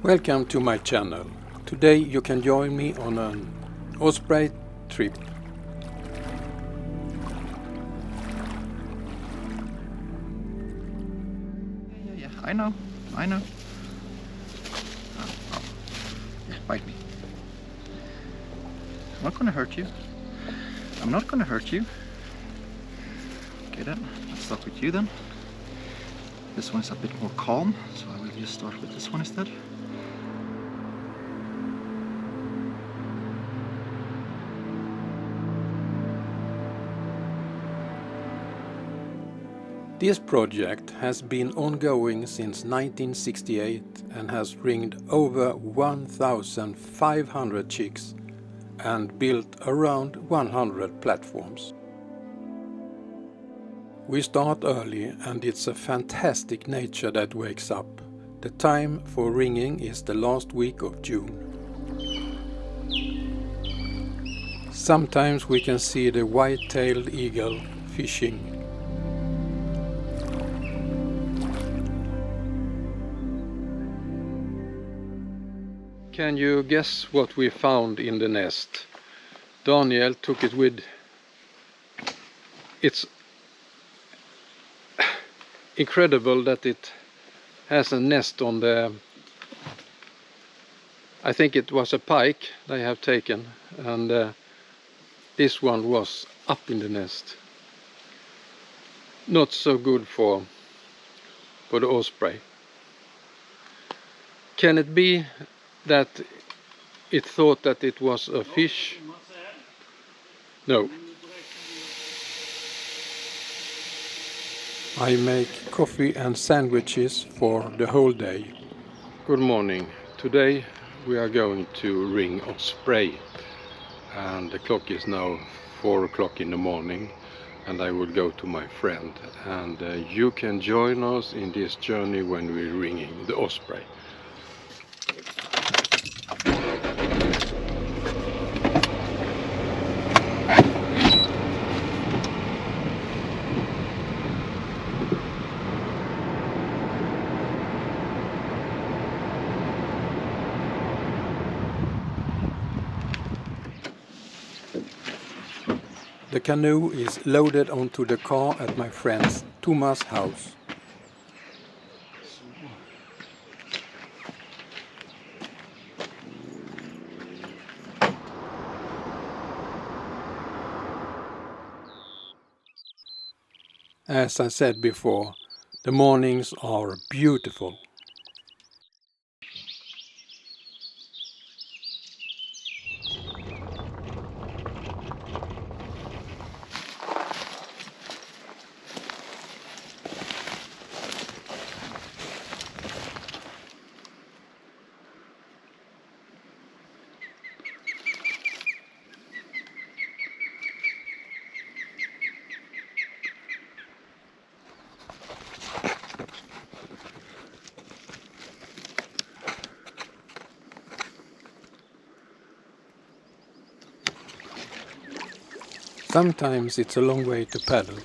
Welcome to my channel. Today you can join me on an osprey trip. Yeah, I know. Yeah, bite me. I'm not gonna hurt you. Okay then, let's start with you then. This one is a bit more calm, so I will just start with this one instead. This project has been ongoing since 1968 and has ringed over 1,500 chicks and built around 100 platforms. We start early and it's a fantastic nature that wakes up. The time for ringing is the last week of June. Sometimes we can see the white-tailed eagle fishing. Can you guess what we found in the nest? Daniel took it with. It's incredible that it has a nest on the. I think it was a pike they have taken, and this one was up in the nest. Not so good for the osprey. Can it be that it thought that it was a fish? No. I make coffee and sandwiches for the whole day. Good morning. Today we are going to ring osprey, and the clock is now 4 o'clock in the morning, and I will go to my friend, and you can join us in this journey when we're ringing the osprey. The canoe is loaded onto the car at my friend's Thomas' house. As I said before, the mornings are beautiful. Sometimes it's a long way to paddle.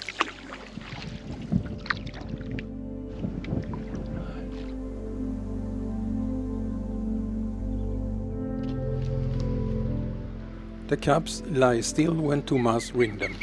The cubs lie still when Thomas rings them.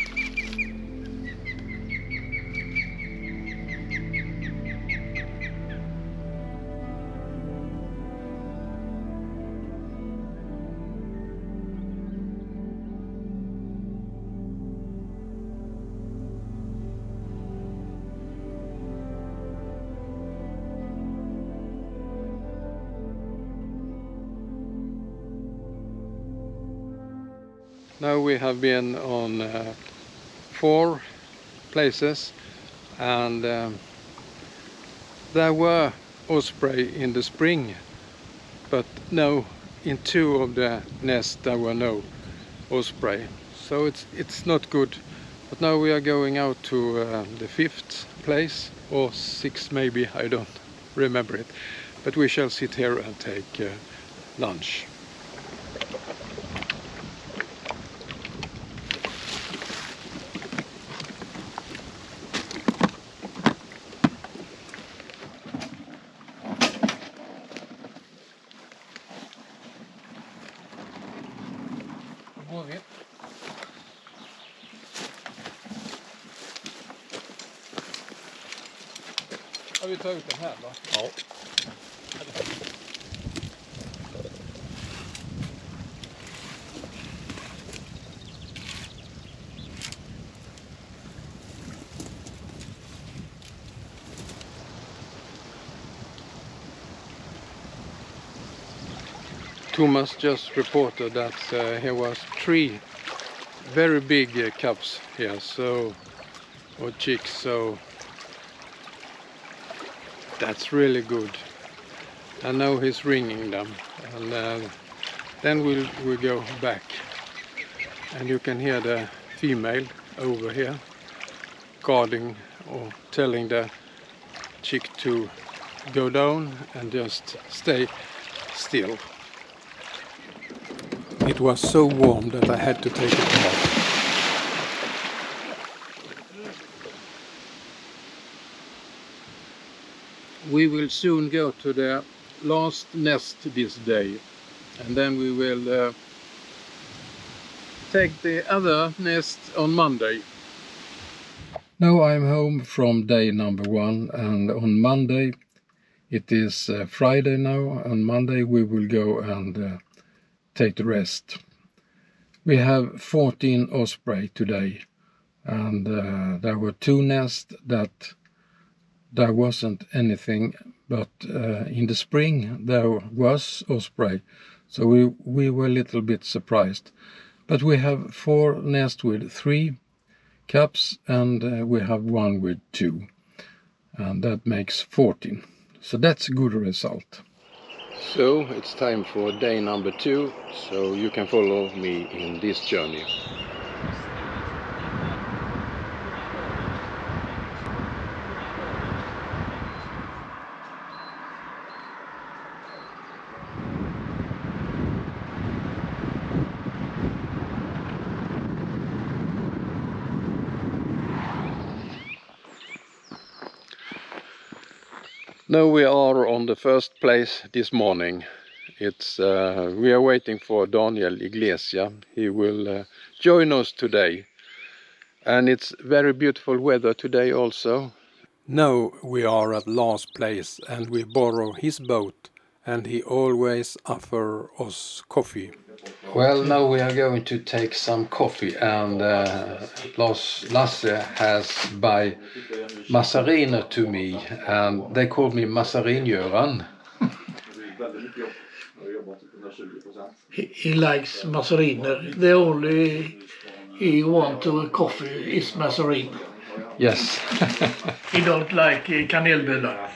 Now we have been on 4 places, and there were osprey in the spring, but no, in 2 of the nests there were no osprey, so it's not good. But now we are going out to the 5th place, or 6th maybe, I don't remember it, but we shall sit here and take lunch. Ska vi ta ut den här då? Ja. Thomas just reported that here was 3 very big cubs here, so, or chicks, so that's really good. And now he's ringing them, and then we'll go back, and you can hear the female over here guarding or telling the chick to go down and just stay still. It was so warm that I had to take it off. We will soon go to the last nest this day, and then we will take the other nest on Monday. Now I'm home from day number 1, and on Monday, it is Friday now, on Monday we will go and take the rest. We have 14 osprey today, and there were 2 nests that there wasn't anything, but in the spring there was osprey, so we were a little bit surprised. But we have 4 nests with 3 cubs, and we have 1 with 2, and that makes 14. So that's a good result. So it's time for day number 2, so you can follow me in this journey. Now we are on the first place this morning. It's we are waiting for Daniel Iglesias. He will join us today, and it's very beautiful weather today also. Now we are at last place, and we borrow his boat, and he always offer us coffee. Well, now we are going to take some coffee, and Lasse has buy massariner to me, and they call me Massarin-Göran. He likes massariner. The only he want to coffee is massarin. Yes. He don't like kanelbullar.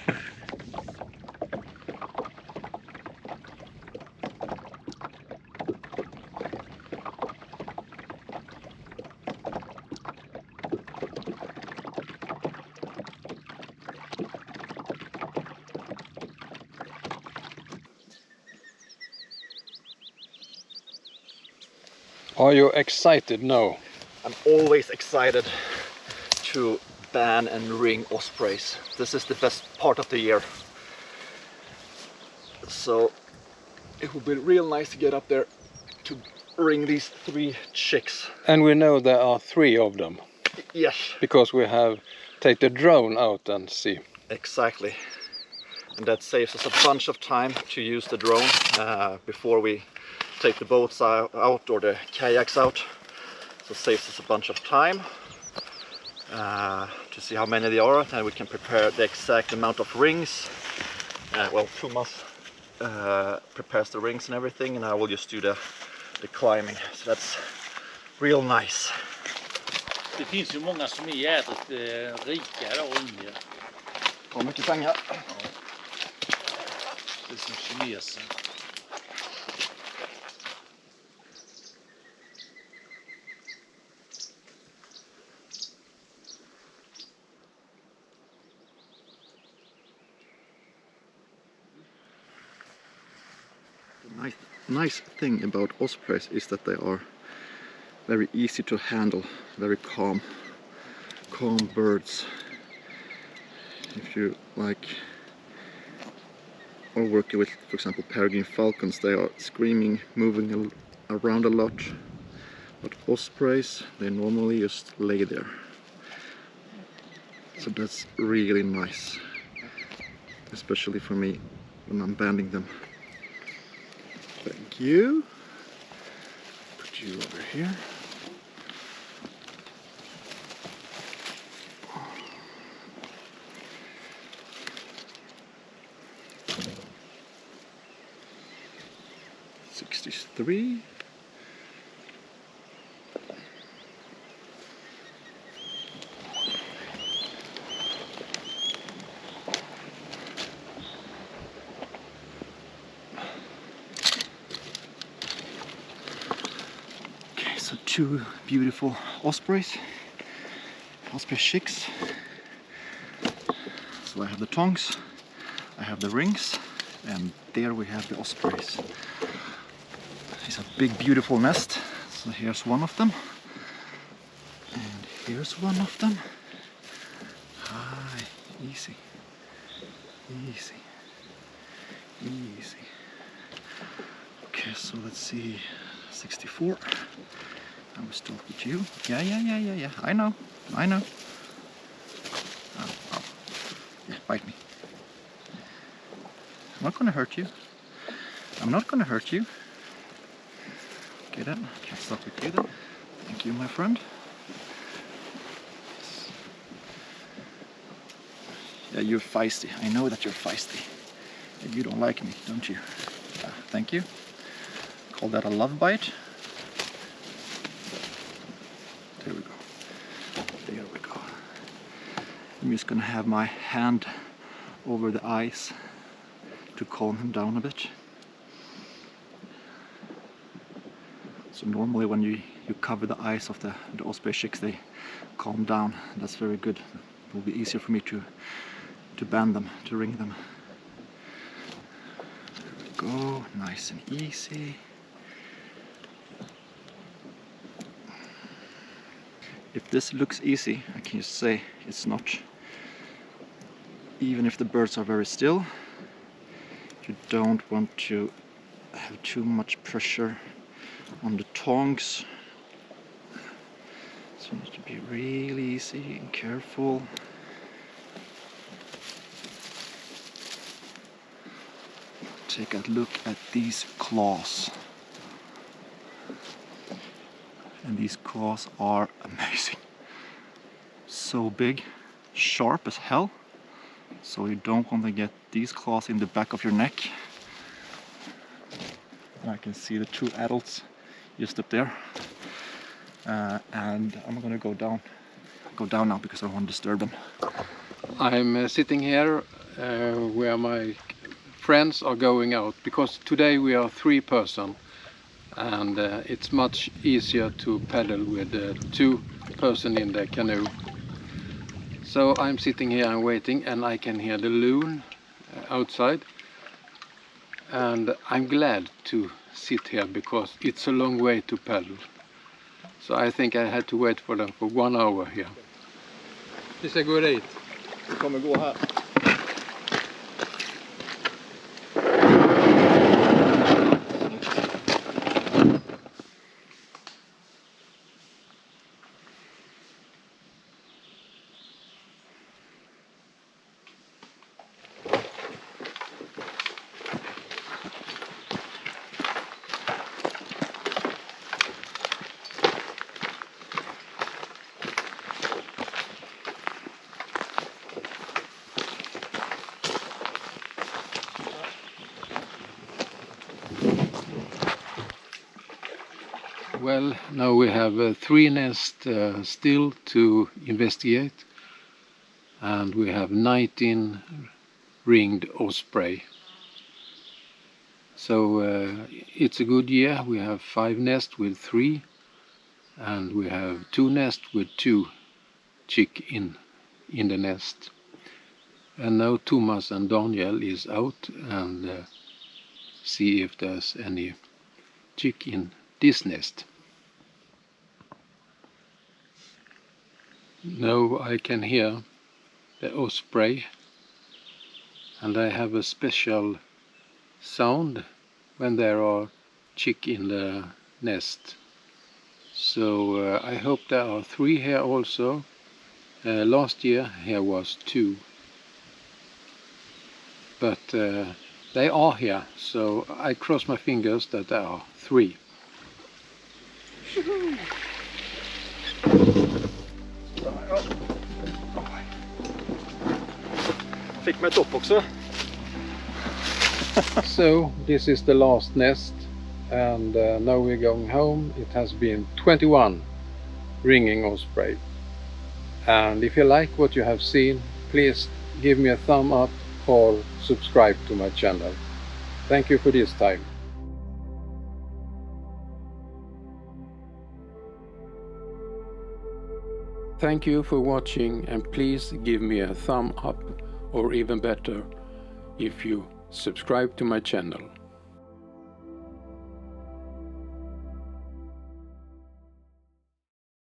Are you excited now? I'm always excited to ban and ring ospreys. This is the best part of the year. So it will be real nice to get up there to ring these 3 chicks. And we know there are 3 of them. Yes. Because we have take the drone out and see. Exactly. And that saves us a bunch of time to use the drone before we take the boats out or the kayaks out. So it saves us a bunch of time to see how many there are, and we can prepare the exact amount of rings. Well, Thomas prepares the rings and everything, and I will just do the climbing. So that's real nice. Det finns ju många som är jävligt rikare och yngre. Har mycket pengar. Ja. Det är som kineser. Nice thing about ospreys is that they are very easy to handle, very calm birds. If you like or working with, for example, peregrine falcons, they are screaming, moving around a lot. But ospreys, they normally just lay there. So that's really nice. especially for me when I'm banding them. Thank you. Put you over here. $63. Okay, so 2 beautiful ospreys, osprey chicks. So I have the tongs, I have the rings, and there we have the ospreys. It's a big beautiful nest. So here's one of them, and here's one of them. Hi, easy, easy, easy. Okay, so let's see, 64. I will start with you. Yeah. I know. Oh. Yeah, bite me. I'm not gonna hurt you. I'm not gonna hurt you. Okay then, can't stop with you then. Thank you, my friend. Yeah, you're feisty. I know that you're feisty. You don't like me, don't you? Thank you. Call that a love bite. There we go. There we go. I'm just gonna have my hand over the eyes to calm him down a bit. So normally when you cover the eyes of the osprey chicks, they calm down. That's very good. It will be easier for me to band them, to ring them. There we go, nice and easy. If this looks easy, I can just say it's not. Even if the birds are very still, you don't want to have too much pressure on the tongs. So you need to be really easy and careful. Take a look at these claws. And these claws are amazing. So big, sharp as hell. So you don't want to get these claws in the back of your neck. I can see the 2 adults just up there. And I'm gonna go down now because I don't want to disturb them. I'm sitting here where my friends are going out, because today we are 3 person, and it's much easier to paddle with 2 person in the canoe. So I'm sitting here and waiting, and I can hear the loon outside, and I'm glad to sit here because it's a long way to paddle. So I think I had to wait for them for 1 hour here. Vi ska gå dit. Vi kommer gå här. Well, now we have 3 nests still to investigate, and we have 19 ringed osprey. So it's a good year. We have 5 nests with 3, and we have 2 nests with 2 chick in the nest. And now Thomas and Daniel is out and see if there's any chick in this nest. Now I can hear the osprey, and I have a special sound when there are chick in the nest. So I hope there are 3 here also. Last year here was 2. but they are here, so I cross my fingers that there are 3. Fick med topp också. So this is the last nest, and now we're going home. It has been 21 ringing osprey, and if you like what you have seen, please give me a thumb up or subscribe to my channel. Thank you for this time. Thank you for watching, and please give me a thumb up, or even better, if you subscribe to my channel.